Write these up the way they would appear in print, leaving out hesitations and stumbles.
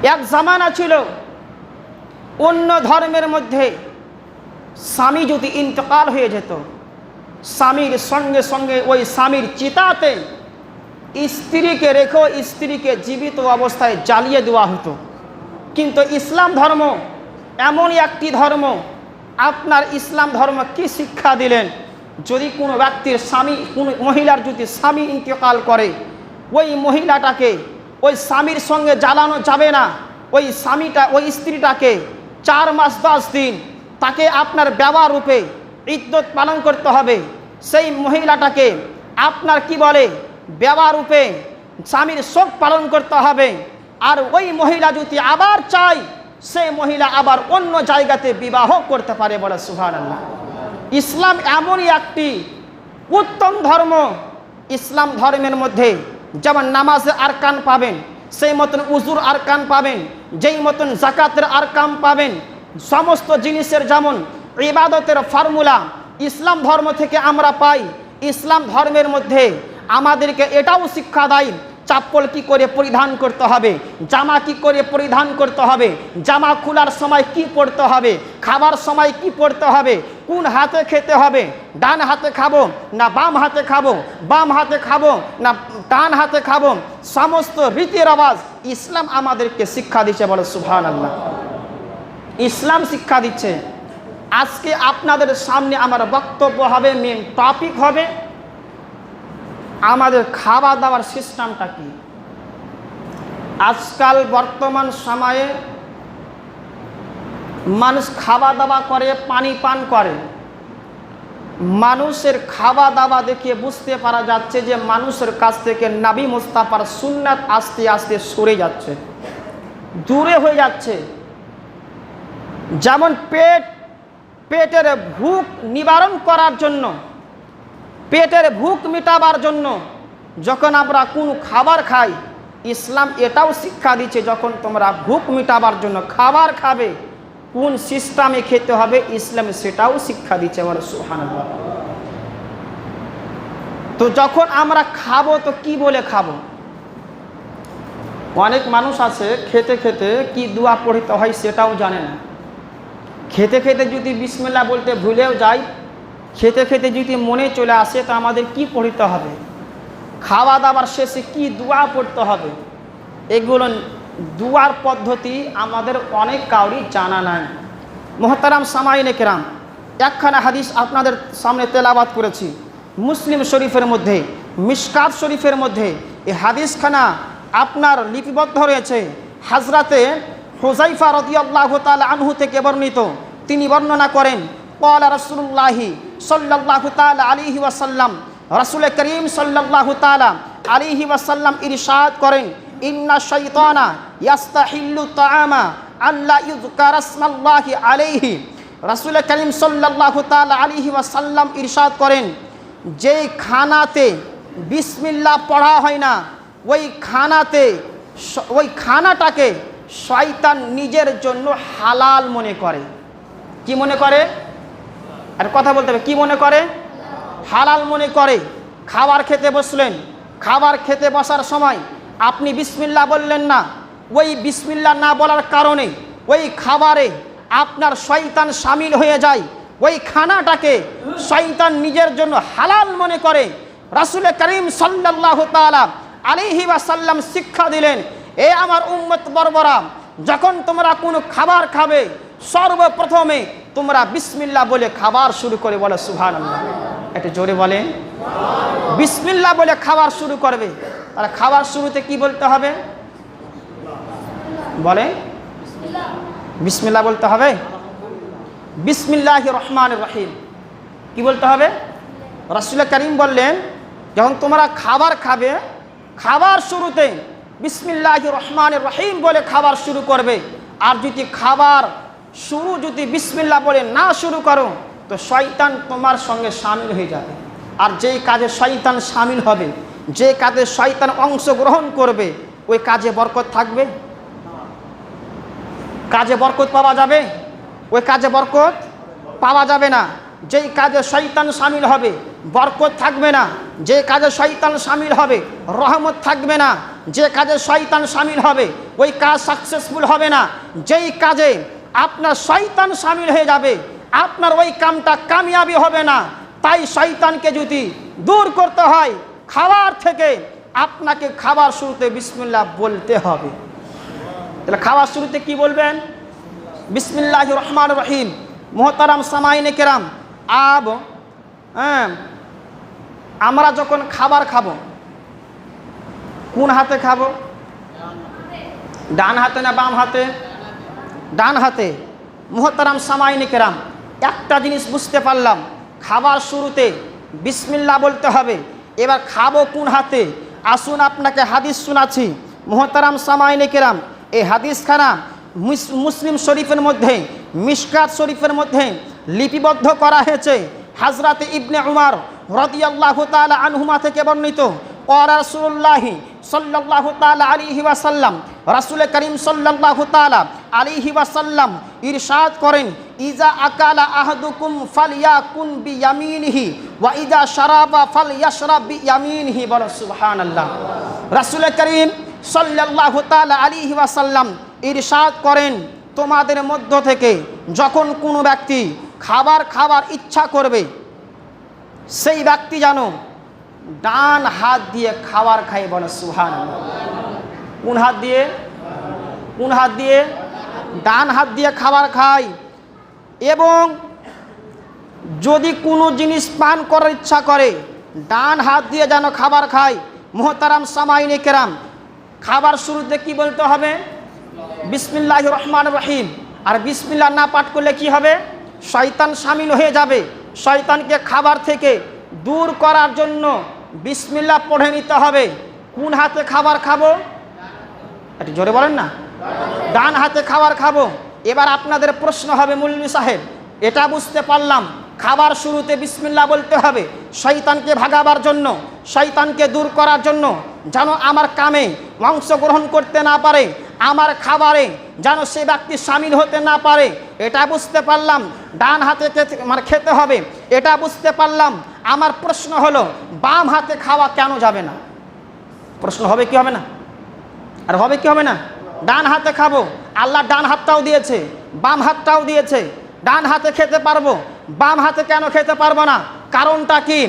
এক জামানা ছিল অন্য ধর্মের মধ্যে স্বামী যদি ইন্তেকাল হয়ে যেত, স্বামীর সঙ্গে সঙ্গে ওই স্বামীর চিতাতে স্ত্রীকে রেখে স্ত্রীকে জীবিত অবস্থায় জ্বালিয়ে দেওয়া হতো। কিন্তু ইসলাম ধর্ম এমনই একটি ধর্ম, আপনার ইসলাম ধর্ম কি শিক্ষা দিলেন? যদি কোনো ব্যক্তির স্বামী, কোনো মহিলার যদি স্বামী ইন্তেকাল করে, ওই মহিলাটাকে ওই স্বামীর সঙ্গে জ্বালানো যাবে না। ওই স্বামীটা, ওই স্ত্রীটাকে 4 মাস 10 দিন তাকে আপনার বেওয়া রূপে ইদ্যত পালন করতে হবে। সেই মহিলাটাকে আপনার কি বলে, বেওয়া রূপে স্বামীর শোক পালন করতে হবে। আর ওই মহিলা যদি আবার চায়, সেই মহিলা আবার অন্য জায়গাতে বিবাহ করতে পারে। বলে সুবহানাল্লাহ। ইসলাম এমনই একটি উত্তম ধর্ম। ইসলাম ধর্মের মধ্যে যেমন নামাজের আরকান পাবেন, সেই মতন উজুর আরকান পাবেন, যেই মতন যাকাতের আরকান পাবেন, সমস্ত জিনিসের যেমন ইবাদতের ফর্মুলা ইসলাম ধর্ম থেকে আমরা পাই। ইসলাম ধর্মের মধ্যে আমাদেরকে এটাও শিক্ষা দেয় চপ্পল কি করে পরিধান করতে হবে, জামা কি করে পরিধান করতে হবে, জামা খোলার সময় কি পড়তে হবে, খাবার সময় কি পড়তে হবে, কোন হাতে খেতে হবে, ডান হাতে খাবো না বাম হাতে খাবো, বাম হাতে খাবো না ডান হাতে খাবো, সমস্ত রীতি রেওয়াজ ইসলাম আমাদেরকে শিক্ষা দিচ্ছে। বলে সুবহানাল্লাহ। ইসলাম শিক্ষা দিচ্ছে। আজকে আপনাদের সামনে আমার বক্তব্য হবে, মেন টপিক হবে আমাদের খাওয়া দাওয়ার সিস্টেমটা কি। আজকাল বর্তমান সময়ে মানুষ খাওয়া দাওয়া করে, পানি পান করে। মানুষের খাওয়া দাওয়া দেখে বুঝতে পারা যাচ্ছে যে মানুষের কাছ থেকে নবী মুস্তাফার সুন্নাত আস্তে আস্তে সরে যাচ্ছে, দূরে হয়ে যাচ্ছে। যেমন পেটের ভুক নিবারণ করার জন্য, পেটের ভুক মেটাবার জন্য যখন আমরা কোন খাবার খাই, ইসলাম এটাও শিক্ষা দিচ্ছে যখন তোমরা ভুক মেটাবার জন্য খাবার খাবে, কোন সিস্টেমে খেতে হবে, ইসলামে সেটাও শিক্ষা দিচ্ছে। বলে সুবহানাল্লাহ। তো যখন আমরা খাবো তো কি বলে খাবো? অনেক মানুষ আছে খেতে খেতে কি দোয়া পড়তে হয় সেটাও জানে না। খেতে খেতে যদি বিসমিল্লাহ বলতে ভুলেও যাই, খেতে খেতে যদি মনে চলে আসে তো আমাদের কি পড়তে হবে, খাওয়া দাওয়ার শেষে কি দোয়া পড়তে হবে, এগুলো দুয়ার পদ্ধতি আমাদের অনেক কাউরি জানা নাই। মুহতারাম সামাইনে কেরাম, একখানা হাদিস আপনাদের সামনে তেলাওয়াত করেছি মুসলিম শরীফের মধ্যে, মিশকাত শরীফের মধ্যে। এই হাদিসখানা আপনার লিপিবদ্ধ রয়েছে। হযরতে হুযায়ফা রাদিয়াল্লাহু তাআলা আনহু থেকে বর্ণিত। তিনি বর্ণনা করেন, ক্বালা রাসূলুল্লাহি সাল্লাল্লাহু তাআলা আলাইহি ওয়াসাল্লাম, রাসূল করিম সাল্লাল্লাহু তাআলা আলাইহি ওয়াসাল্লাম ইরশাদ করেন, ইন্না শাইতানা ইয়াস্তাহিল্লু তাআমা আল্লা ইযকারা ইসমাল্লাহি আলাইহি। রাসূল করিম সাল্লাল্লাহু তাআলা আলাইহি ওয়াসাল্লাম ইরশাদ করেন, যেই খানাতে বিসমিল্লাহ পড়া হয় না, ওই খানাটাকে শয়তান নিজের জন্য হালাল মনে করে। কি মনে করে? আর কথা বলতে হবে, কি মনে করে? হালাল মনে করে। খাবার খেতে বসলেন, খাবার খেতে বসার সময় আপনি বিসমিল্লাহ বললেন না, ওই বিসমিল্লাহ না বলার কারণে ওই খাবারে আপনার শয়তান শামিল হয়ে যায়, ওই খানাটাকে শয়তান নিজের জন্য হালাল মনে করে। রাসূল করিম সাল্লাল্লাহু তাআলা আলাইহি ওয়াসাল্লাম শিক্ষা দিলেন, এ আমার উম্মত বর্বরা, যখন তোমরা কোনো খাবার খাবে সর্বপ্রথমে তোমরা বিসমিল্লাহ বলে খাবার শুরু করে। বলে সুবহানাল্লাহ। একটু জোরে বলেন। বিসমিল্লাহ বলে খাবার শুরু করবে। তাহলে খাবার শুরুতে কি বলতে হবে? বলে বিসমিল্লাহ বলতে হবে। বিসমিল্লাহির রহমানির রহিম কি বলতে হবে? রাসূল করিম বললেন, যখন তোমরা খাবার খাবে, খাবার শুরুতে বিসমিল্লাহির রহমানির রহিম বলে খাবার শুরু করবে। আর যদি খাবার শুরু যদি বিসমিল্লাহ বলে না শুরু করো তো শয়তান তোমার সঙ্গে শামিল হয়ে যাবে। আর যেই কাজে শয়তান শামিল হবে, যে কাজে শয়তান অংশগ্রহণ করবে, ওই কাজে বরকত থাকবে? কাজে বরকত পাওয়া যাবে? ওই কাজে বরকত পাওয়া যাবে না। যেই কাজে শয়তান শামিল হবে বরকত থাকবে না, যে কাজে শয়তান শামিল হবে রহমত থাকবে না। যে কাজে শয়তান শামিল হবে ওই কাজ সাকসেসফুল হবে না। যেই কাজে আপনার শয়তান শামিল হয়ে যাবে আপনার ওই কামটা কামিয়াবি হবে না। তাই শয়তানকে যদি দূর করতে হয় খাবার থেকে, আপনাকে খাবার শুরুতে বিসমিল্লাহ বলতে হবে। তাহলে খাবার শুরুতে কি বলবেন? বিসমিল্লাহির রহমানির রহিম। মুহতারাম সামাইনে কেরাম, আমরা যখন খাবার খাবো কোন হাতে খাবো? ডান হাতে না বাম হাতে? ডান হাতে। মুহতারাম সামাইনে কেরাম, একটা জিনিস বুঝতে পারলাম, খাবার শুরুতে বিসমিল্লাহ বলতে হবে। এবার খাবো কোন হাতে? আসুন আপনাকে হাদিস শোনাচ্ছি। মুহতারাম সামাইনে কেরাম, এই হাদিসখানা মুসলিম শরীফের মধ্যে, মিশকাত শরীফের মধ্যে লিপিবদ্ধ করা হয়েছে। হযরত ইবনে উমর রাদিয়াল্লাহু তাআলা আনহুমা থেকে বর্ণিত, ক্বালা রাসূলুল্লাহি সাল্লাল্লাহু তাআলা আলাইহি ওয়াসাল্লাম, রাসূল করিম সাল্লাল্লাহু তাআলা আলাইহি ওয়াসাল্লাম ইরশাদ করেন, ইজা আকালা আহাদুকুম ফালইয়াকুন বিয়ামিনিহি ওয়া ইজা শারাবা ফালইয়াশরাব বিয়ামিনিহি। বলো সুবহানাল্লাহ। রাসূল করিম সাল্লাল্লাহু তাআলা আলাইহি ওয়াসাল্লাম ইরশাদ করেন, তোমাদের মধ্য থেকে যখন কোনো ব্যক্তি খাবার ইচ্ছা করবে সেই ব্যক্তি যেন ডান হাত দিয়ে খাবার খায়। বলো সুবহানাল্লাহ। কোন হাত দিয়ে? কোন হাত দিয়ে? ডান হাত দিয়ে খাবার খায়। এবং যদি কোনো জিনিস পান করার ইচ্ছা করে ডান হাত দিয়ে যেন খাবার খায়। মুহতারাম সামাইনে কেরাম, খাবার শুরুতে কি বলতে হবে? বিসমিল্লাহির রহমানির রহিম। আর বিসমিল্লাহ না পাঠ করলে কি হবে? শয়তান শামিল হয়ে যাবে। শয়তানকে খাবার থেকে দূর করার জন্য বিসমিল্লাহ পড়ে নিতে হবে। কোন হাতে খাবার খাবো? একটু জোরে বলেন না। ডান হাতে খাবার খাবো। এবার আপনাদের প্রশ্ন হবে, মৌলভী সাহেব এটা বুঝতে পারলাম খাবার শুরুতে বিসমিল্লাহ বলতে হবে শয়তানকে ভাগাবার জন্য, শয়তানকে দূর করার জন্য, যেন আমার কামে অংশগ্রহণ করতে না পারে, আমার খাবারে যেন সে ব্যক্তি শামিল হতে না পারে। এটা বুঝতে পারলাম ডান হাতে খেতে হবে, এটা বুঝতে পারলাম। আমার প্রশ্ন হলো বাম হাতে খাওয়া কেন যাবে না? প্রশ্ন হবে কি হবে না? আর হবে কি হবে না? ডান হাতে খাবো, আল্লাহ ডান হাতটাও দিয়েছে, বাম হাতটাও দিয়েছে। ডান হাতে খেতে পারবো, বাম হাতে কেন খেতে পারবো না? কারণটা কি?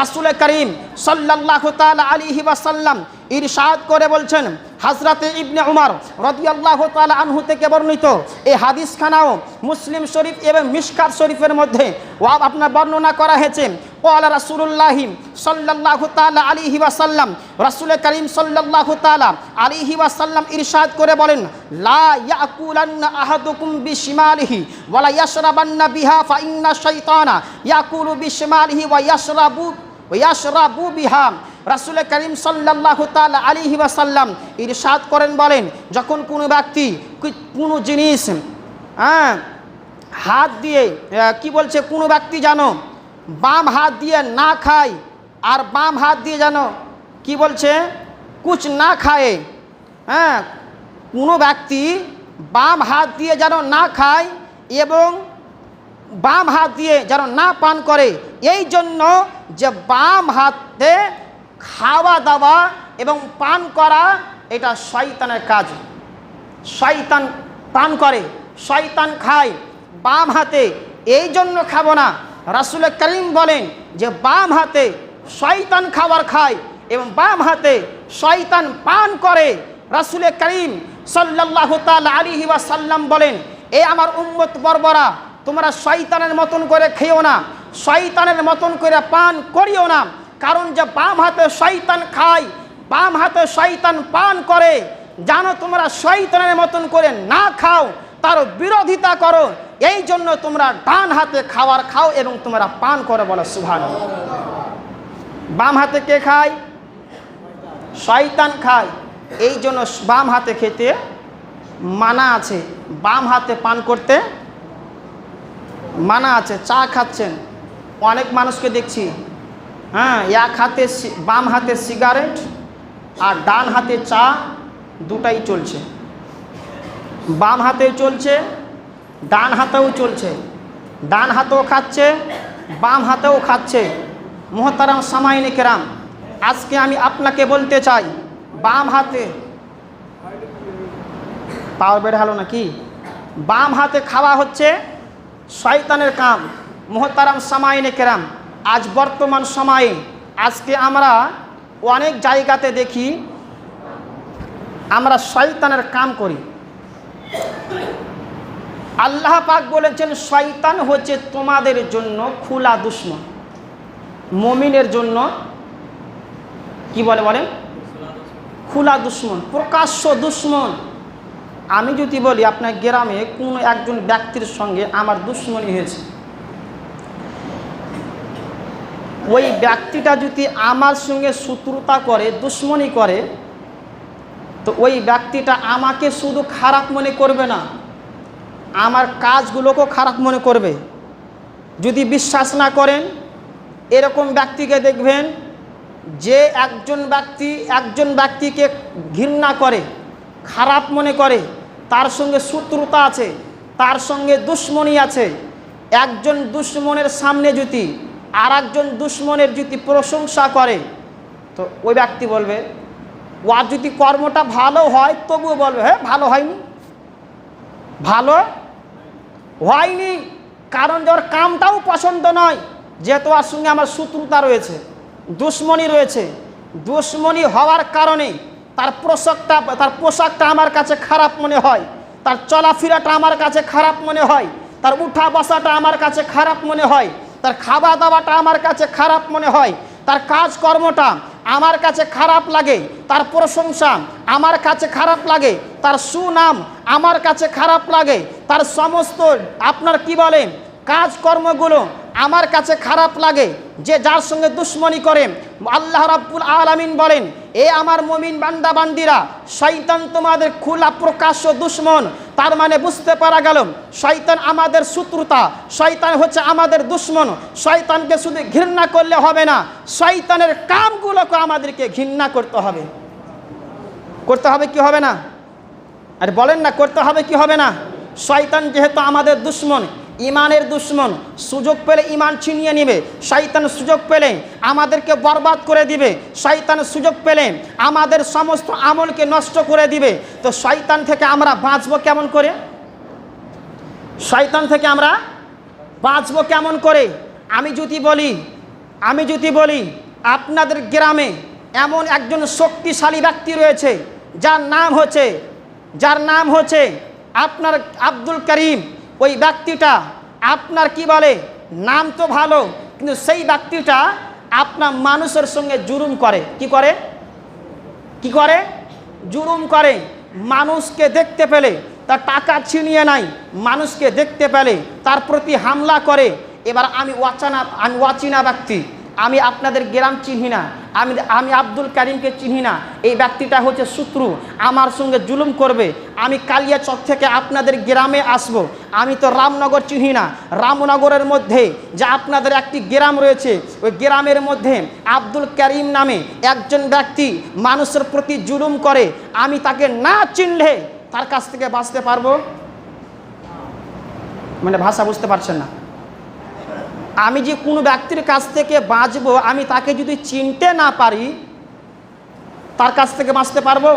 রাসূল করিম সাল্লাল্লাহু তাআলা আলাইহি ওয়াসাল্লাম ইরশাদ করে বলছেন, হযরত ইবনে উমর রাদিয়াল্লাহু তাআলা আনহু থেকে বর্ণিত এই হাদিসখানাও মুসলিম শরীফ এবং মিশকাত শরীফের মধ্যে আপনার বর্ণনা করা হয়েছে। ক্বালা রাসূলুল্লাহি সাল্লাল্লাহু তাআলা আলাইহি ওয়াসাল্লাম, রাসূল করিম সাল্লাল্লাহু তাআলা আলাইহি ওয়াসাল্লাম ইরশাদ করে বলেন, লা ইয়াকুলান্না আহাদুকুম বিশিমালিহি ওয়া লা ইয়াশরাবান্না বিহা ফা ইন্না শাইতানা ইয়াকুলু বিশিমালিহি ওয়া ইয়াশরাবু বিহা। রাসূল করিম সাল্লাল্লাহু তাআলা আলাইহি ওয়াসাল্লাম ইরশাদ করেন, বলেন যখন কোনো ব্যক্তি কোনো জিনিস হাত দিয়ে কি বলছে, কোনো ব্যক্তি যেন বাম হাত দিয়ে না খায় আর বাম হাত দিয়ে যেন কি বলছে কুছ না খায়। কোনো ব্যক্তি বাম হাত দিয়ে যেন না খায় এবং বাম হাত দিয়ে যেন না পান করে। এই জন্য যে বাম হাতে খাওয়া দাওয়া এবং পান করা এটা শয়তানের কাজ। শয়তান পান করে, শয়তান খায় বাম হাতে, এই জন্য খাবো না। রাসূল করিম বলেন যে বাম হাতে শয়তান খাবার খায় এবং বাম হাতে শয়তান পান করে। রাসূল করিম সাল্লাল্লাহু তাআলা আলাইহি ওয়াসাল্লাম বলেন, এ আমার উম্মত বর্বরা, তোমরা শয়তানের মতন করে খেও না, শয়তানের মতন করে পান করিও না। কারণ যে বাম হাতে শয়তান খায়, বাম হাতে শয়তান পান করে, জানো তোমরা শয়তানের মতন করে না খাও, তার বিরোধিতা করো। এই জন্য তোমরা ডান হাতে খাবার খাও এবং তোমরা পান করো। বলো সুবহানাল্লাহ। বাম হাতে কে খায়? শয়তান খায়। এই জন্য বাম হাতে খেতে মানা আছে, বাম হাতে পান করতে মানা আছে। চা খাচ্ছেন, অনেক মানুষকে দেখছি এক হাতে বাম হাতে সিগারেট আর ডান হাতে চা দুটাই চলছে। বাম হাতেও চলছে, ডান হাতেও চলছে, ডান হাতেও খাচ্ছে, বাম হাতেও খাচ্ছে। মুহতারাম সামাইনে কেরাম, আজকে আমি আপনাকে বলতে চাই, বাম হাতে পাওয়ার বেড়ে হলো নাকি, বাম হাতে খাওয়া হচ্ছে শয়তানের কাম। মুহতারাম সামাইনে কেরাম, আজ বর্তমান সময়ে আজকে আমরা অনেক জায়গাতে দেখি আমরা শয়তানের কাম করি। আল্লাহ পাক বলেছেন শয়তান হচ্ছে তোমাদের জন্য খোলা দুশমন। মুমিনের জন্য কি বলেন? খোলা দুশমন, প্রকাশ্য দুশমন। আমি যদি বলি আপনার গ্রামে কোনো একজন ব্যক্তির সঙ্গে আমার দুশমনি হয়েছে, ওই ব্যক্তিটা যদি আমার সঙ্গে শত্রুতা করে, দুশমনি করে, তো ওই ব্যক্তিটা আমাকে শুধু খারাপ মনে করবে না, আমার কাজগুলোকেও খারাপ মনে করবে। যদি বিশ্বাস না করেন, এরকম ব্যক্তিকে দেখবেন যে একজন ব্যক্তিকে ঘৃণা করে, খারাপ মনে করে, তার সঙ্গে শত্রুতা আছে, তার সঙ্গে দুশমনি আছে। একজন দুশমনের সামনে যদি আর একজন দুশমনের যদি প্রশংসা করে, তো ওই ব্যক্তি বলবে, ওর যদি কর্মটা ভালো হয় তবুও বলবে হ্যাঁ ভালো হয়নি, ভালো হয়নি, কারণ ওর কামটাও পছন্দ নয়, যেহেতু ওর সঙ্গে আমার শত্রুতা রয়েছে, দুশমনি রয়েছে। দুশমনি হওয়ার কারণে তার পোশাকটা আমার কাছে খারাপ মনে হয়, তার চলাফেরাটা আমার কাছে খারাপ মনে হয়, তার উঠা বসাটা আমার কাছে খারাপ মনে হয়, তার খাওয়া দাওয়াটা আমার কাছে খারাপ মনে হয়, তার কাজকর্মটা আমার কাছে খারাপ লাগে, তার প্রশংসা আমার কাছে খারাপ লাগে, তার সুনাম আমার কাছে খারাপ লাগে, তার সমস্ত আপনার কি বলে কাজকর্মগুলো আমার কাছে খারাপ লাগে। যে যার সঙ্গে দুশমনি করে, আল্লাহ রাব্বুল আলামিন বলেন, এ আমার মুমিন বান্দা বান্দিরা, শয়তান তোমাদের খোলা প্রকাশ্য দুশমন। তার মানে বুঝতে পারা গেল শয়তান আমাদের শত্রুতা, শয়তান হচ্ছে আমাদের দুশমন। শয়তানকে শুধু ঘৃণা করলে হবে না, শয়তানের কামগুলোকে আমাদেরকে ঘৃণা করতে হবে। করতে হবে কি হবে না? আরে বলেন না, করতে হবে কি হবে না? শয়তান যেহেতু আমাদের দুশমন, ইমানের দুশমন, সুযোগ পেলে ইমান ছিনিয়ে নেবে, শয়তান সুযোগ পেলে আমাদেরকে বরবাদ করে দিবে, শয়তান সুযোগ পেলে আমাদের সমস্ত আমলকে নষ্ট করে দিবে। তো শয়তান থেকে আমরা বাঁচবো কেমন করে? শয়তান থেকে আমরা বাঁচবো কেমন করে? আমি যদি বলি আপনাদের গ্রামে এমন একজন শক্তিশালী ব্যক্তি রয়েছে, যার নাম হচ্ছে আপনার আব্দুল করিম। ওই ব্যক্তিটা আপনার কি বলে নাম তো ভালো, কিন্তু সেই ব্যক্তিটা আপনার মানুষের সঙ্গে জুলুম করে। কি করে? জুলুম করে। মানুষকে দেখতে পেলে তার টাকা ছিনিয়ে নেয়, মানুষকে দেখতে পেলে তার প্রতি হামলা করে। এবার আমি অচেনা ব্যক্তি, আমি আপনাদের গ্রাম চিনি না, আমি আব্দুল করিমকে চিনি না, এই ব্যক্তিটা হচ্ছে শত্রু, আমার সঙ্গে জুলুম করবে। আমি কালিয়াচক থেকে আপনাদের গ্রামে আসব, আমি তো রামনগর চিনি না, রামনগরের মধ্যে যে আপনাদের একটি গ্রাম রয়েছে, ওই গ্রামের মধ্যে আব্দুল করিম নামে একজন ব্যক্তি মানুষের প্রতি জুলুম করে, আমি তাকে না চিনলে তার কাছ থেকে বাঁচতে পারবো? মানে ভাষা বুঝতে পারছেন না। আমি যে কোনো ব্যক্তির কাছ থেকে বাঁচবো, আমি তাকে যদি চিনতে না পারি, তার কাছ থেকে বাঁচতে পারবো?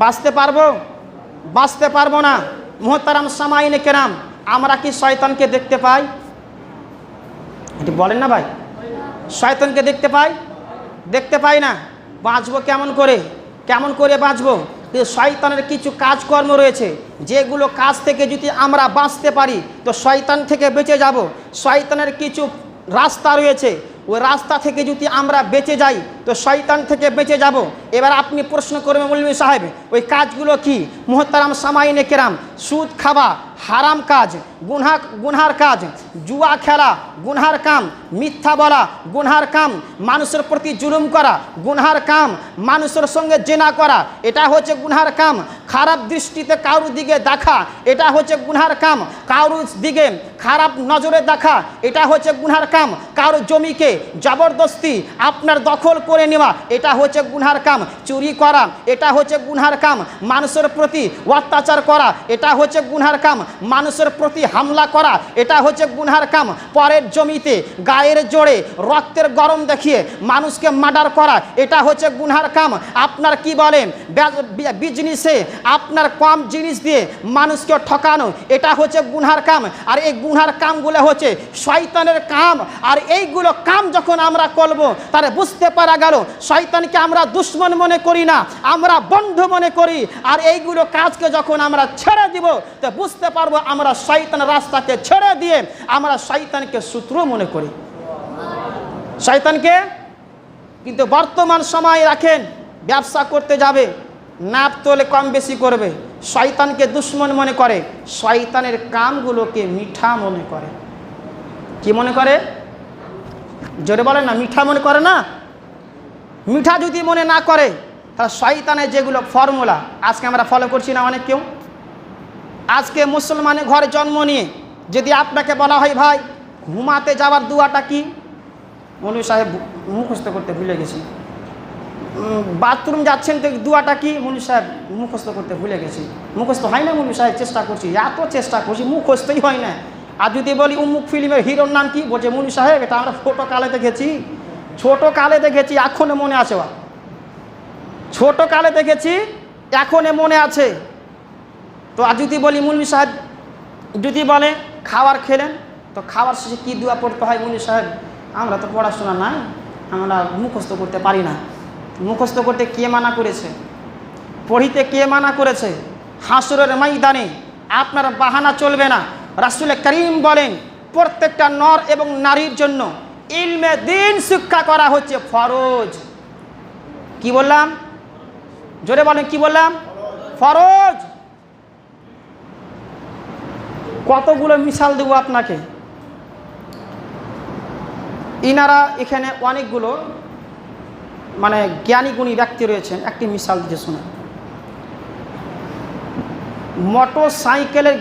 বাঁচতে পারবো না। মুহতারাম সামাইনে কেরাম, আমরা কি শয়তানকে দেখতে পাই? এটি বলেন না ভাই, শয়তানকে দেখতে পাই না। বাঁচবো কেমন করে বাঁচবো? শয়তানের কিছু কাজকর্ম রয়েছে, যেগুলো কাজ থেকে যদি আমরা বাঁচতে পারি তো শয়তান থেকে বেঁচে যাব। শয়তানের কিছু রাস্তা রয়েছে, ওই রাস্তা থেকে যদি আমরা বেঁচে যাই তো শয়তান থেকে বেঁচে যাব। এবার আপনি প্রশ্ন করবেন মৌলভী সাহেব, ওই কাজগুলো কি? মুহতারাম সামাইনে কেরাম, সুদ খাওয়া হারাম কাজ, গুনহার কাজ, জুয়া খেলা গুনহার কাম, মিথ্যা বলা গুনহার কাম, মানুষের প্রতি জুলুম করা গুনহার কাম, মানুষের সঙ্গে জেনা করা এটা হচ্ছে গুনহার কাম, খারাপ দৃষ্টিতে কারুর দিকে দেখা এটা হচ্ছে গুনহার কাম, কারুর দিকে খারাপ নজরে দেখা এটা হচ্ছে গুনহার কাম, কারুর জমিকে জবরদস্তি আপনার দখল করে করে নেওয়া এটা হচ্ছে গুনহার কাম, চুরি করা এটা হচ্ছে গুনহার কাম, মানুষের প্রতি অত্যাচার করা এটা হচ্ছে গুনহার কাম, মানুষের প্রতি হামলা করা এটা হচ্ছে গুনহার কাম, পরের জমিতে গায়ের জোরে রক্তের গরম দেখিয়ে মানুষকে মার্ডার করা এটা হচ্ছে গুনহার কাম। আপনার কি বলেন বিজনেসে আপনার কম জিনিস দিয়ে মানুষকে ঠকানো এটা হচ্ছে গুনহার কাম। আর এই গুনহার কামগুলো হচ্ছে শয়তানের কাম। আর এইগুলো কাম যখন আমরা করব তাহলে বুঝতে পারা গেল শয়তানকে আমরা দুশ্মন মনে করি না, আমরা বন্ধু মনে করি। আর এইগুলো কাজকে যখন আমরা ছেড়ে দিব তো বুঝতে পারবো আমরা শয়তানের রাস্তাকে ছেড়ে দিয়ে আমরা শয়তানকে শত্রু মনে করি, শয়তানকে। কিন্তু বর্তমান সময় রাখেন, ব্যবসা করতে যাবে নাপ তোলে কম বেশি করবে, শয়তানকে দুশ্মন মনে করে, শয়তানের কামগুলোকে মিঠা মনে করে। কি মনে করে? জোরে বলেন না, মিঠা মনে করে না? মিঠা যদি মনে না করে তাহলে শয়তানের যেগুলো ফর্মুলা আজকে আমরা ফলো করছি না অনেক কেউ। আজকে মুসলমানের ঘরে জন্ম নিয়ে যদি আপনাকে বলা হয় ভাই ঘুমাতে যাওয়ার দুয়াটা কি, মৌলভী সাহেব মুখস্থ করতে ভুলে গেছি। বাথরুম যাচ্ছেন তো দুয়াটা কি, মৌলভী সাহেব মুখস্থ করতে ভুলে গেছি। মুখস্থ হয় না মৌলভী সাহেব, চেষ্টা করছি, এত চেষ্টা করছি, মুখস্থই হয় না। আর যদি বলি উমুক ফিল্মের হিরোর নাম কি, বলছে মৌলভী সাহেব এটা আমরা ছোটো কালে দেখেছি, ছোট কালে দেখেছি, এখনো মনে আছে। ছোট কালে দেখেছি, এখনো মনে আছে। তো আর যদি বলি মৌলভী সাহেব, যদি বলে খাবার খেলেন তো খাবার শেষে কী দোয়া পড়তে হয়, মৌলভী সাহেব আমরা তো পড়াশোনা নাই, আমরা মুখস্থ করতে পারি না। মুখস্থ করতে কে মানা করেছে? পড়িতে কে মানা করেছে? হাসরের ময়দানে আপনার বাহানা চলবে না। রাসূল করিম বলেন প্রত্যেকটা নর এবং নারীর জন্য ইলমে দ্বীন শিক্ষা করা হচ্ছে ফরজ। কি বললাম? জোরে বলেন, কি বললাম? ফরজ। কতগুলো মিসাল দেব আপনাকে। ইনারা এখানে অনেকগুলো মানে জ্ঞানী গুণী ব্যক্তি রয়েছেন, একটি মিসাল দিয়ে শোনেন। মোটর সাইকেলের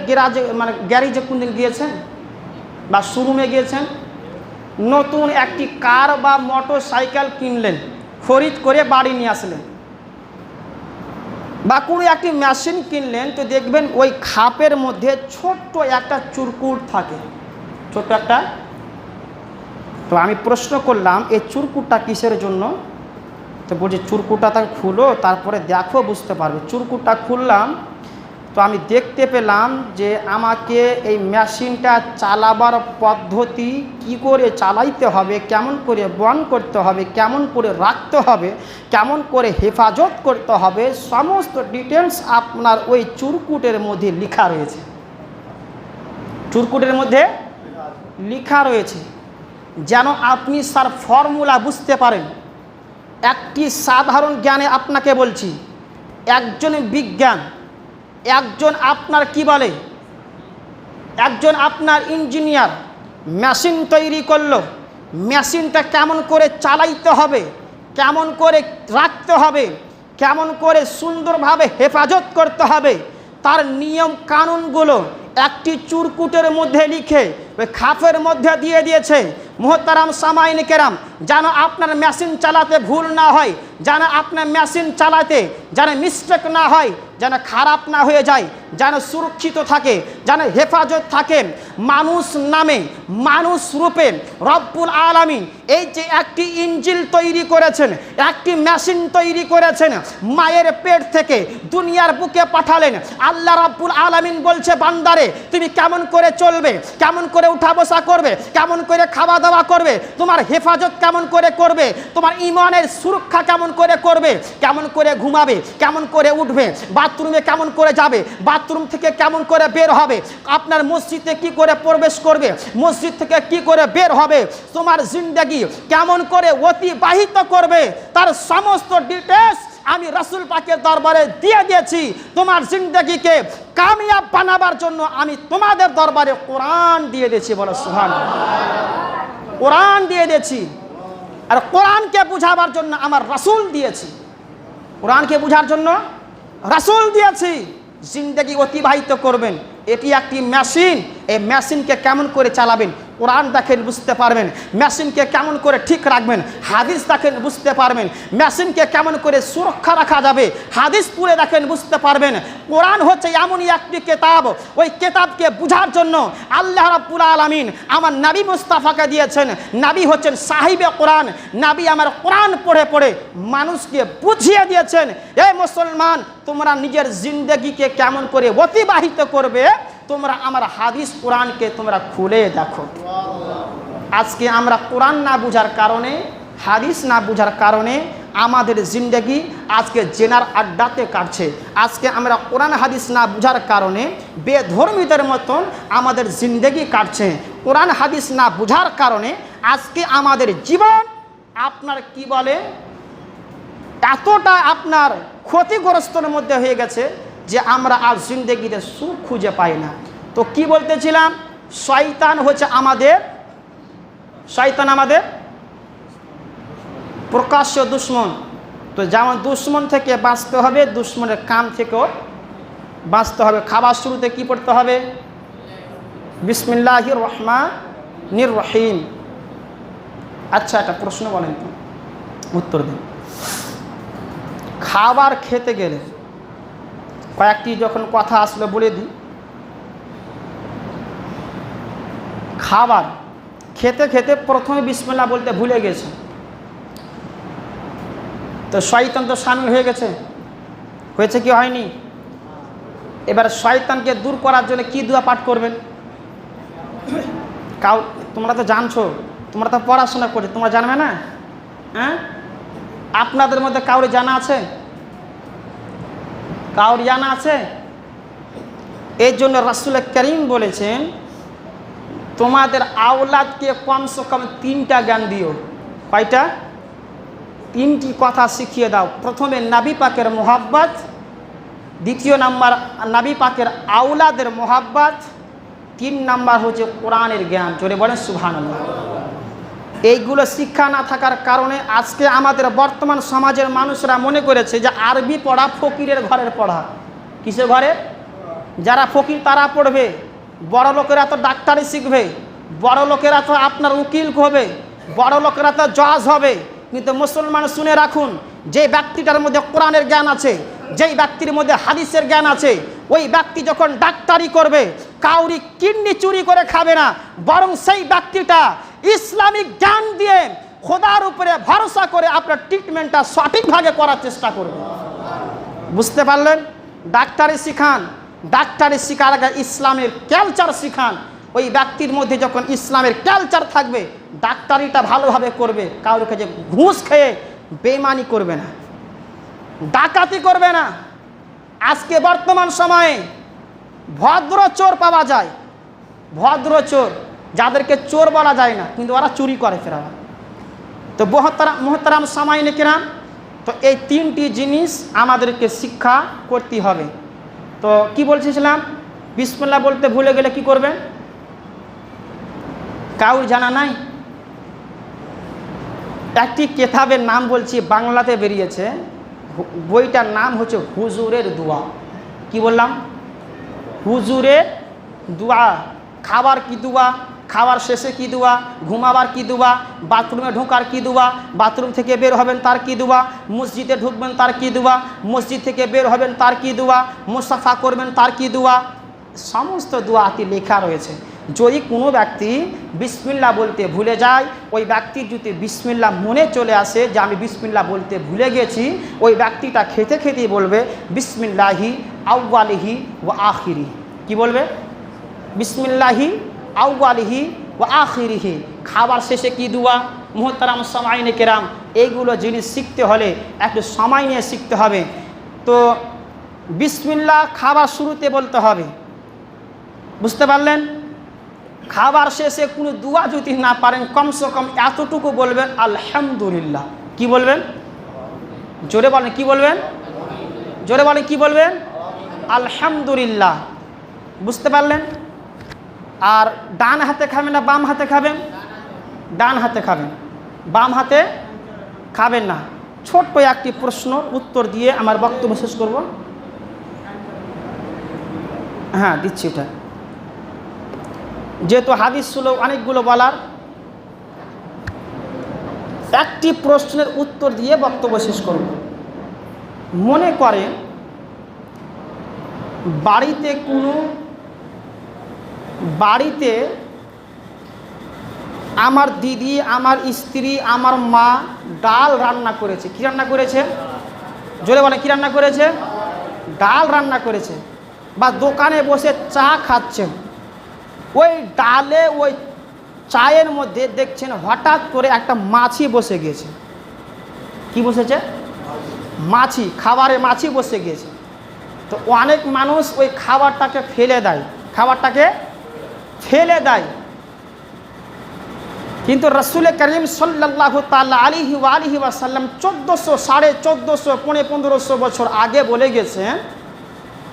গ্যারেজে কোনদিন গিয়েছেন বা শোরুমে গিয়েছেন, নতুন একটি কার বা মোটর সাইকেল কিনলেন, খরিদ করে বাড়ি নিয়ে আসলেন, বা কোনো একটি মেশিন কিনলেন, তো দেখবেন ওই খাপের মধ্যে ছোট্ট একটা চুরকুট থাকে, ছোট্ট একটা। তো আমি প্রশ্ন করলাম এই চুরকুটটা কিসের জন্য? তো বলছে চুরকুটটা তাকে খুলো, তারপরে দেখো বুঝতে পারবে। চুরকুটটা খুললাম, তো আমি দেখতে পেলাম যে আমাকে এই মেশিনটা চালাবার পদ্ধতি কি করে চালাইতে হবে, কেমন করে বন্ধ করতে হবে, কেমন করে রাখতে হবে, কেমন করে হেফাজত করতে হবে, সমস্ত ডিটেলস আপনার ওই চুরকুটের মধ্যে লেখা রয়েছে। চুরকুটের মধ্যে লেখা রয়েছে যেন আপনি স্যার ফর্মুলা বুঝতে পারেন। একটি সাধারণ জ্ঞানে আপনাকে বলছি, একজন বিজ্ঞান, একজন আপনার কি বলে, একজন আপনার ইঞ্জিনিয়ার মেশিন তৈরি করলো, মেশিনটা কেমন করে চালাইতে হবে, কেমন করে রাখতে হবে, কেমন করে সুন্দরভাবে হেফাজত করতে হবে, তার নিয়ম কানুনগুলো একটি চুরকুটের মধ্যে লিখে ওই খাপের মধ্যে দিয়ে দিয়েছে। মুহতারাম সামাইন কেরাম, যেন আপনার মেশিন চালাতে ভুল না হয়, যেন আপনার মেশিন চালাতে যেন মিস্টেক না হয়, যেন খারাপ না হয়ে যায়, যেন সুরক্ষিত থাকে, যেন হেফাজত থাকে। মানুষ নামে মানুষ রূপে রব্বুল আলামিন এই যে একটি ইঞ্জিল তৈরি করেছেন, একটি মেশিন তৈরি করেছেন, মায়ের পেট থেকে দুনিয়ার বুকে পাঠালেন। আল্লাহ রব্বুল আলামিন বলছে বান্দারে তুমি কেমন করে চলবে, কেমন করে উঠা বসা করবে, কেমন করে খাওয়া দাওয়া করবে, তোমার হেফাজত কেমন করে করবে, তোমার ঈমানের সুরক্ষা কেমন করে করবে, কেমন করে ঘুমাবে, কেমন করে উঠবে, বাথরুমে কেমন করে যাবে, বাথরুম থেকে কেমন করে বের হবে, আপনার মসজিদে কি করে প্রবেশ করবে, মসজিদ থেকে কি করে বের হবে, তোমার জিন্দেগি কেমন করে অতিবাহিত করবে, তার সমস্ত ডিটেলস আমি রাসূল পাকের দরবারে দিয়ে দিয়েছি। তোমার জিন্দেগিকে কামিয়াব বানাবার জন্য আমি তোমাদের দরবারে কোরআন দিয়ে দিয়েছি। বলো সুবহানাল্লাহ। কোরআন দিয়ে দিয়েছি, আর কোরআনকে বুঝাবার জন্য আমার রাসূল দিয়েছি। কোরআনকে বুঝার জন্য রাসূল দিয়েছি। জিন্দেগি অতিবাহিত করবেন, এটি একটি মেশিন, এই মেশিনকে কেমন করে চালাবেন কোরআন দেখেন বুঝতে পারবেন, মেশিনকে কেমন করে ঠিক রাখবেন হাদিস দেখেন বুঝতে পারবেন, মেশিনকে কেমন করে সুরক্ষা রাখা যাবে হাদিস পড়ে দেখেন বুঝতে পারবেন। কোরআন হচ্ছে এমনই একটি কিতাব, ওই কিতাবকে বুঝার জন্য আল্লাহ রাব্বুল আলামিন আমার নবী মুস্তাফাকে দিয়েছেন। নবী হচ্ছেন সাহিবে কোরআন, নবী আমার কোরআন পড়ে পড়ে মানুষকে বুঝিয়ে দিয়েছেন, এই মুসলমান তোমরা নিজের জিন্দগিকে কেমন করে অতিবাহিত করবে তোমরা আমার হাদিস কোরআনকে তোমরা খুলে দেখো। আজকে আমরা কোরআন না বুঝার কারণে, হাদিস না বুঝার কারণে আমাদের জিন্দগি আজকে জেনার আড্ডাতে কাটছে। আজকে আমরা কোরআন হাদিস না বুঝার কারণে বেধর্মীদের মতন আমাদের জিন্দগি কাটছে। কোরআন হাদিস না বুঝার কারণে আজকে আমাদের জীবন আপনার কি বলে এতটা আপনার ক্ষতিগ্রস্তর মধ্যে হয়ে গেছে যে আমরা আর জিন্দগিতে সুখ খুঁজে পাই না। তো কি বলতেছিলাম, শয়তান হচ্ছে আমাদের, শয়তান আমাদের প্রকাশ্য দুশ্মন। তো যেমন দুশ্মন থেকে বাঁচতে হবে, দুশ্মনের কাম থেকেও বাঁচতে হবে। খাবার শুরুতে কি পড়তে হবে? বিসমিল্লাহির রহমানির রহিম। আচ্ছা একটা প্রশ্ন বলেন তো, উত্তর দিন। খাবার খেতে গেলে কয়েকটি যখন কথা আসলে বলে দিই, খাবার খেতে খেতে প্রথমে বিসমিল্লাহ বলতে ভুলে গেছে, তো শয়তান তো শামিল হয়ে গেছে, হয়েছে কি হয়নি? এবার শয়তানকে দূর করার জন্য কি দোয়া পাঠ করবেন? তোমরা তো জানছো, তোমরা তো পড়াশোনা করছো, তোমরা জানবে না? হ্যাঁ, আপনাদের মধ্যে কাউরে জানা আছে? কাউর জানা আছে? এই জন্য রাসূল করিম বলেছেন তোমাদের আওলাদকে কমসে কম 3টা জ্ঞান দিও। কয়টা? 3টি কথা শিখিয়ে দাও। প্রথমে নবী পাকের মোহাব্বত, দ্বিতীয় নাম্বার নবী পাকের আওলাদের মোহাব্বত, 3 নাম্বার হচ্ছে কোরআনের জ্ঞান। জোরে বলেন সুবহানাল্লাহ। এইগুলো শিক্ষা না থাকার কারণে আজকে আমাদের বর্তমান সমাজের মানুষরা মনে করেছে যে আরবি পড়া ফকিরের ঘরের পড়া। কিসের ঘরে? যারা ফকির তারা পড়বে, বড় লোকেরা তো ডাক্তারি শিখবে, বড় লোকেরা তো আপনার উকিল হবে, বড় লোকেরা তো জজ হবে। কিন্তু মুসলমান শুনে রাখুন, যে ব্যক্তিটার মধ্যে কোরআনের জ্ঞান আছে, যেই ব্যক্তির মধ্যে হাদিসের জ্ঞান আছে, ওই ব্যক্তি যখন ডাক্তারি করবে কাউরি কিডনি চুরি করে খাবে না, বরং সেই ব্যক্তিটা ইসলামিক জ্ঞান দিয়ে খোদার উপরে ভরসা করে আপনার ট্রিটমেন্টটা সঠিকভাবে করার চেষ্টা করবে। বুঝতে পারলেন? ডাক্তারি শিখান, ডাক্তারি শিখার আগে ইসলামের কালচার শিখান। ওই ব্যক্তির মধ্যে যখন ইসলামের কালচার থাকবে ডাক্তারিটা ভালোভাবে করবে, কারোর কাছে ঘুষ খেয়ে বেইমানি করবে না, ডাকাতি করবে না। আজকে বর্তমান সময়ে ভদ্র চোর পাওয়া যায়, ভদ্র চোর যাদেরকে চোর বলা যায় না, কিন্তু ওরা চুরি করে ফেরা। তো মোহতারাম সামাইনে কিরাম, তো এই 3টি জিনিস আমাদেরকে শিক্ষা করতে হবে। তো কি বলছিলাম, বিসমিল্লাহ বলতে ভুলে গেলে কি করবেন? কাউর জানা নাই? একটি কিতাবের নাম বলছি, বাংলাতে বেরিয়েছে, বইটার নাম হচ্ছে হুজুরের দোয়া। কি বললাম? হুজুরের দোয়া। খাবার কি দোয়া, খাবার শেষে কি দোয়া, ঘুমাবার কি দোয়া, বাথরুমে ঢোকার কি দোয়া, বাথরুম থেকে বের হবেন তার কি দোয়া, মসজিদে ঢুকবেন তার কি দোয়া, মসজিদ থেকে বের হবেন তার কি দোয়া, মুসাফা করবেন তার কি দোয়া, সমস্ত দোয়াটি লেখা রয়েছে। যদি কোনো ব্যক্তি বিসমিল্লাহ বলতে ভুলে যায়, ওই ব্যক্তির যদি বিসমিল্লাহ মনে চলে আসে যে আমি বিসমিল্লাহ বলতে ভুলে গেছি, ওই ব্যক্তিটা খেতে খেতেই বলবে বিসমিল্লাহি আউয়ালিহি ওয়া আখিরি। কি বলবে? বিসমিল্লাহি আউয়ালিহি ওয়া আখিরিহি। খাবার শেষে কি দোয়া, মুহতারাম সামাইনে কেরাম, এইগুলো জিনিস শিখতে হলে একটু সময় নিয়ে শিখতে হবে। তো বিসমিল্লাহ খাবার শুরুতে বলতে হবে, বুঝতে পারলেন? খাবার শেষে কোনো দোয়া যদি না পারেন কমসে কম এতটুকু বলবেন আলহামদুলিল্লাহ। কি বলবেন? জোরে বলেন, কি বলবেন? জোরে বলেন, কি বলবেন? আলহামদুলিল্লাহ। বুঝতে পারলেন? আর ডান হাতে খাবেন না বাম হাতে খাবেন? ডান হাতে খাবেন, বাম হাতে খাবেন না। ছোট্ট একটি প্রশ্ন উত্তর দিয়ে আমার বক্তব্য শেষ করব। হ্যাঁ দিচ্ছি। এটা যেহেতু হাদিস ছিল অনেকগুলো বলার, একটি প্রশ্নের উত্তর দিয়ে বক্তব্য শেষ করব। মনে করেন বাড়িতে আমার দিদি, আমার স্ত্রী, আমার মা ডাল রান্না করেছে। কি রান্না করেছে? জোরে বলে, কি রান্না করেছে? ডাল রান্না করেছে। বা দোকানে বসে চা খাচ্ছেন, ওই ডালে ওই চায়ের মধ্যে দেখছেন হঠাৎ করে একটা মাছি বসে গিয়েছে। কি বসেছে? মাছি, খাবারে মাছি বসে গিয়েছে। তো অনেক মানুষ ওই খাবারটাকে ফেলে দেয়। কিন্তু রাসূল করিম সাল্লাল্লাহু তাআলা আলাইহি ওয়াসাল্লাম 1400, 1450, 1500 বছর আগে বলে গেছেন,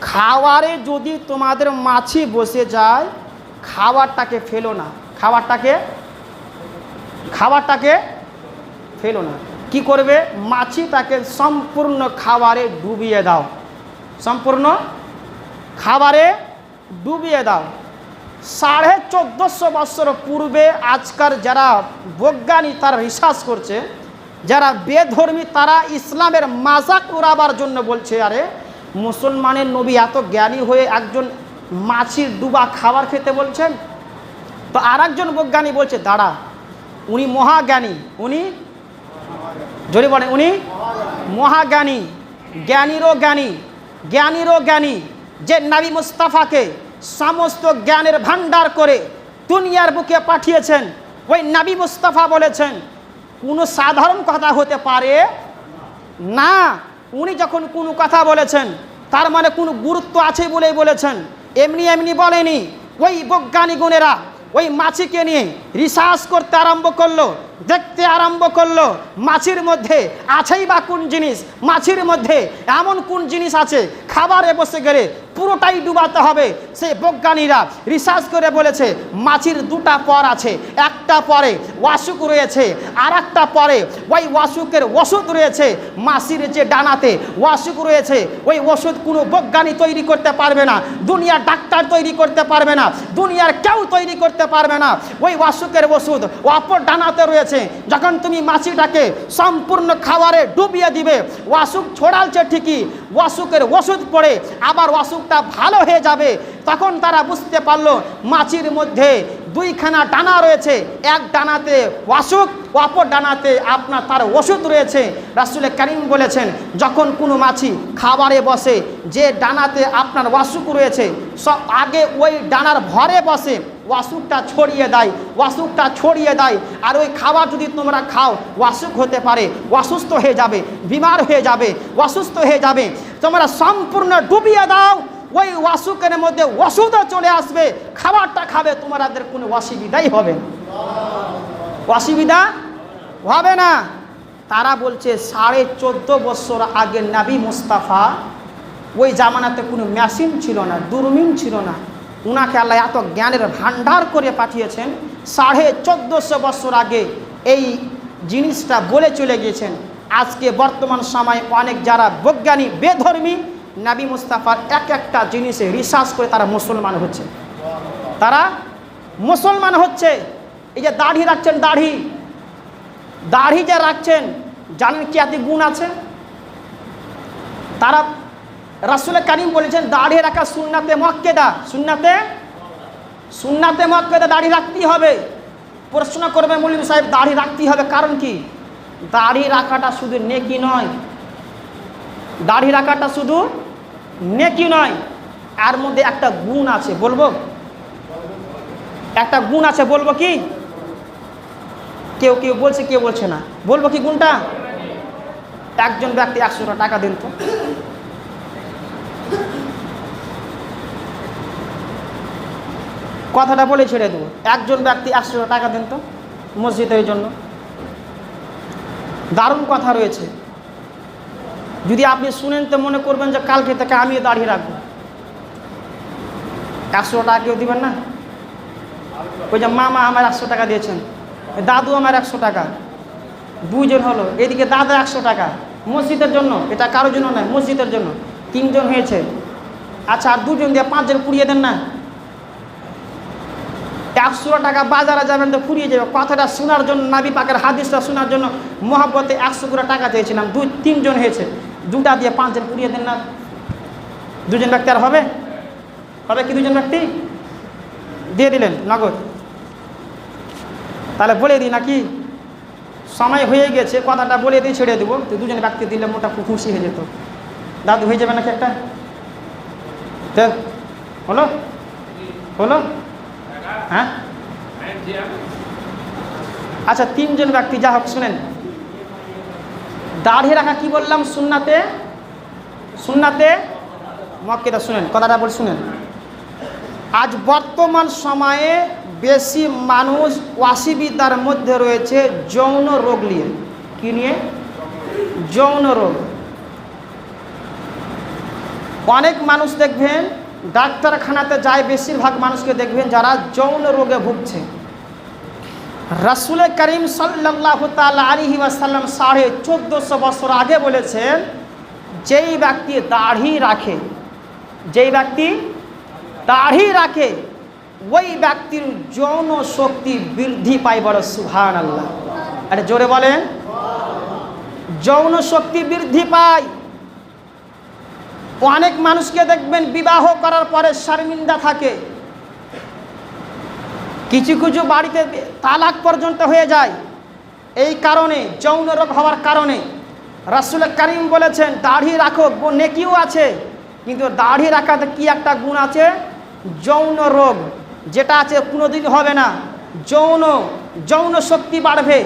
খাবারে যদি তোমাদের মাছি বসে যায় খাবারটাকে ফেলো না, খাবারটাকে ফেলো না। কি করবে? মাছিটাকে সম্পূর্ণ খাবারে ডুবিয়ে দাও, সম্পূর্ণ খাবারে ডুবিয়ে দাও। 1450 বছর পূর্বে আজকার যারা বৈজ্ঞানিক তারা রিসার্চ করছে, যারা বেধর্মী তারা ইসলামের মাজাক উড়াবার জন্য বলছে, আরে মুসলমানের নবী এত জ্ঞানী হয়ে একজন মাছির ডুবা খাবার খেতে বলছেন। তো আর একজন বৈজ্ঞানিক বলছে, দাঁড়া, উনি মহাজ্ঞানী, উনি জোরে বলেন, উনি মহাজ্ঞানী, জ্ঞানীরও জ্ঞানী, যে নবী মুস্তাফাকে সমস্ত জ্ঞানের ভান্ডার করে দুনিয়ার বুকে পাঠিয়েছেন। ওই নবী মুস্তাফা বলেছেন কোনো সাধারণ কথা হতে পারে না। উনি যখন কোনো কথা বলেছেন তার মানে কোনো গুরুত্ব আছে বলেই বলেছেন, এমনি বলেনি। ওই বৈজ্ঞানিকগণেরা ওই মাছিকে নিয়ে রিসার্চ করতে আরম্ভ করলো, দেখতে আরম্ভ করলো মাছির মধ্যে আছেই বা কোন জিনিস, মাছির মধ্যে এমন কোন জিনিস আছে খাবারে বসে গেলে পুরোটাই ডুবাতে হবে। সেই বৈজ্ঞানিকরা রিসার্চ করে বলেছে মাছির দুটা পর আছে, একটা পরে ওয়াসুক রয়েছে, আর একটা পরে ওই ওয়াসুকের ওষুধ রয়েছে। মাছির যে ডানাতে ওয়াসুক রয়েছে, ওই ওষুধ কোনো বৈজ্ঞানিক তৈরি করতে পারবে না, দুনিয়ার ডাক্তার তৈরি করতে পারবে না, দুনিয়ার কেউ তৈরি করতে পারবে না। ওই ওয়াসুকের ওষুধ অপর ডানাতে রয়েছে। যখন তুমি মাছিটাকে সম্পূর্ণ খাবারে ডুবিয়ে দিবে, ওয়াসুক ছড়ালছে ঠিকই, ওয়াসুকের ওষুধ পড়ে আবার ওয়াসুকটা ভালো হয়ে যাবে। তখন তারা বুঝতে পারলো মাছির মধ্যে দুইখানা ডানা রয়েছে, এক ডানাতে ওয়াসুক, অপর ডানাতে আপনার তার ওষুধ রয়েছে। রাসূল করিম বলেছেন যখন কোনো মাছি খাবারে বসে, যে ডানাতে আপনার ওয়াসুক রয়েছে সব আগে ওই ডানার ভরে বসে, ওয়াসুকটা ছড়িয়ে দেয়। আর ওই খাবার যদি তোমরা খাও ওয়াসুক হতে পারে, অসুস্থ হয়ে যাবে, বিমার হয়ে যাবে, অসুস্থ হয়ে যাবে। তোমরা সম্পূর্ণ ডুবিয়ে দাও, ওই ওয়াসুকের মধ্যে ওষুধও চলে আসবে, খাবারটা খাবে, তোমাদের কোনো অসুবিধাই হবে না। তারা বলছে 14.5 বছর আগে নবী মুস্তাফা, ওই জামানাতে কোনো মেশিন ছিল না, দূরবীন ছিল না, উনাকে আল্লাহ এত জ্ঞানের ভান্ডার করে পাঠিয়েছেন। 1450 বছর আগে এই জিনিসটা বলে চলে গিয়েছেন। আজকে বর্তমান সময় অনেক যারা বৈজ্ঞানিক বেধর্মী নবী মুস্তাফার একটা জিনিসে রিসার্চ করে তারা মুসলমান হচ্ছে। এই যে দাড়ি রাখছেন, দাড়ি যে রাখছেন, জানেন কি এত গুণ আছে? তারা রাসূল করিম বলেছেন দাড়ি রাখা সুন্নাতে মুআক্কাদা, সুন্নাতে মুআক্কাদা, দাড়ি রাখতেই হবে। প্রশ্ন করবে মৌলভী সাহেব দাড়ি রাখতেই হবে, কারণ কি? দাড়ি রাখাটা শুধু নেকি নয়, এর মধ্যে একটা গুণ আছে, বলবো একটা গুণ আছে, বলবো কি? কেউ বলছে, কেউ বলছে না, বলবো কি গুণটা? একজন ব্যক্তি 100 টাকা দেন তো। কথাটা বলে ছেড়ে দেবো। একজন ব্যক্তি 100 টাকা দেন তো মসজিদের জন্য। দারুণ কথা রয়েছে, যদি আপনি শুনেন তো মনে করবেন যে কালকে থেকে আমিও দাঁড়িয়ে রাখবো। 100 টাকা কেউ দিবেন না? ওই যে মামা আমার 100 টাকা দিয়েছেন, দাদু আমার 100 টাকা, দুইজন হলো, এদিকে দাদা 100 টাকা মসজিদের জন্য, এটা কারোর জন্য নয়, মসজিদের জন্য 3 জন হয়েছে। আচ্ছা, আর 2 জন দিয়ে 5 জন পুড়িয়ে দেন না, 100 টাকা বাজারে যাবেন তো ফুরিয়ে যাবে। কথাটা শোনার জন্য, নবী পাকের হাদিসটা শোনার জন্য মহব্বতে 100 করে টাকা চেয়েছিলাম। 2-3 জন হয়েছে, 2টা দিয়ে 5 জন পুড়িয়ে দেন না। 2 জন ব্যক্তি আর হবে? হবে কি 2 জন ব্যক্তি? দিয়ে দিলেন নগদ। তাহলে বলে দিই নাকি? সময় হয়ে গেছে, কথাটা বলে দিয়ে ছেড়ে দেবো। তো 2 জন ব্যক্তি দিলে মোটা খুব খুশি হয়ে যেত। দাদু হয়ে যাবে নাকি একটা? তো হলো হলো হ্যাঁ। আচ্ছা, 3 জন ব্যক্তি, যা হোক শুনেন। দাড়ি রাখা কি বললাম? সুন্নাতে মুআক্কাদা। শুনেন কথাটা বল, শুনেন। আজ বর্তমান সময়ে বেশি মানুষ অসুবিধার মধ্যে রয়েছে যৌন রোগ নিয়ে। কি নিয়ে? যৌন রোগ। অনেক মানুষ দেখবেন ডাক্তারখানাতে যায়, বেশিরভাগ মানুষকে দেখবেন যারা যৌন রোগে ভুগছে। রাসূল করিম সাল্লাল্লাহু তাআলা আলাইহি ওয়াসাল্লাম 1450 বছর আগে বলেছেন, যেই ব্যক্তি দাড়ি রাখে ওই ব্যক্তির যৌন শক্তি বৃদ্ধি পায়। বড় সুবহানাল্লাহ। আরে জোরে বলেন। যৌন শক্তি বৃদ্ধি পায়। অনেক মানুষকে দেখবেন বিবাহ করার পরে শর্মিন্দা থাকে, কিছু কিছু বাড়িতে তালাক পর্যন্ত হয়ে যায়। এই কারণে, যৌন রোগ হওয়ার কারণে রাসূল করিম বলেছেন দাড়ি রাখো, নেকিও আছে, কিন্তু দাড়ি রাখাতে কি একটা গুণ আছে? যৌন রোগ যেটা আছে কোনোদিন হবে না। যৌন শক্তি বাড়বে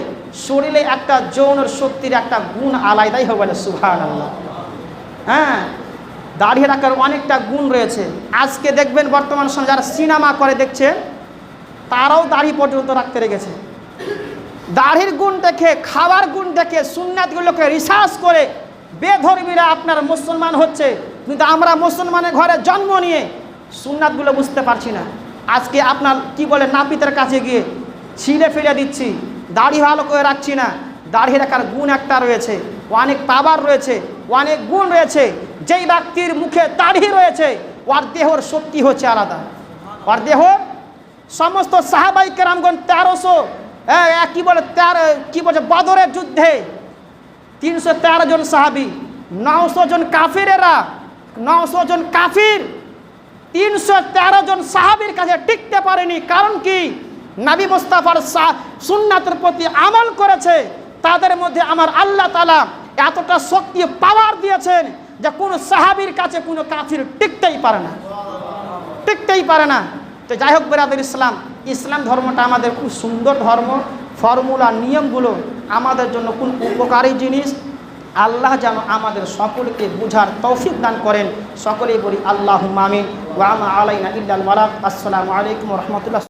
শরীরে, একটা যৌন শক্তির একটা গুণ আলাদাই হবে। বলে সুবহানাল্লাহ। হ্যাঁ, দাড়ি রাখার অনেকটা গুণ রয়েছে। আজকে দেখবেন বর্তমান সময় যারা সিনেমা করে দেখছে, তারাও দাড়ি পর্যন্ত রাখতে রেখেছে। দাড়ির গুণ দেখে, খাবার গুণ দেখে, সুন্নাতগুলোকে রিসার্চ করে বেধর্মীরা আপনার মুসলমান হচ্ছে। কিন্তু আমরা মুসলমানের ঘরে জন্ম নিয়ে সুন্নাতগুলো বুঝতে পারছি না। আজকে আপনার কি বলে, নাপিতের কাছে গিয়ে ছিঁড়ে ফেলে দিচ্ছি, দাড়ি ভালো করে রাখছি না। দাড়ি রাখার গুণ একটা রয়েছে, অনেক পাওয়ার রয়েছে, অনেক গুণ রয়েছে। যেই ব্যক্তির মুখে দাড়ি রয়েছে ওর দেহর শক্তি হচ্ছে আলাদা। ওর দেহ, সমস্ত সাহাবাই কেরামগণ 1300 কি বলে বদরের যুদ্ধে 313 জন সাহাবী, 900 জন কাফিরেরা, 900 জন কাফির 313 জন সাহাবীর কাছে টিকতে পারেনি। কারণ কি? নবী মুস্তাফার সুন্নাতের প্রতি আমল করেছে। তাদের মধ্যে আমার আল্লাহ তাআলা এতটা শক্তি পাওয়ার দিয়েছেন যে কোনো সাহাবীর কাছে কোনো কাফির টিকতেই পারে না। তো যাই হোক বেরাদর ইসলাম ধর্মটা আমাদের খুব সুন্দর ধর্ম। ফর্মুলা, নিয়মগুলো আমাদের জন্য কোন উপকারী জিনিস। আল্লাহ যেন আমাদের সকলকে বুঝার তৌফিক দান করেন। সকলেই বলি আল্লাহুম্মা আমিন। ওয়া মা আলাইনা ইল্লাল বালাগ। আসসালামু আলাইকুম ওয়া রাহমাতুল্লাহ।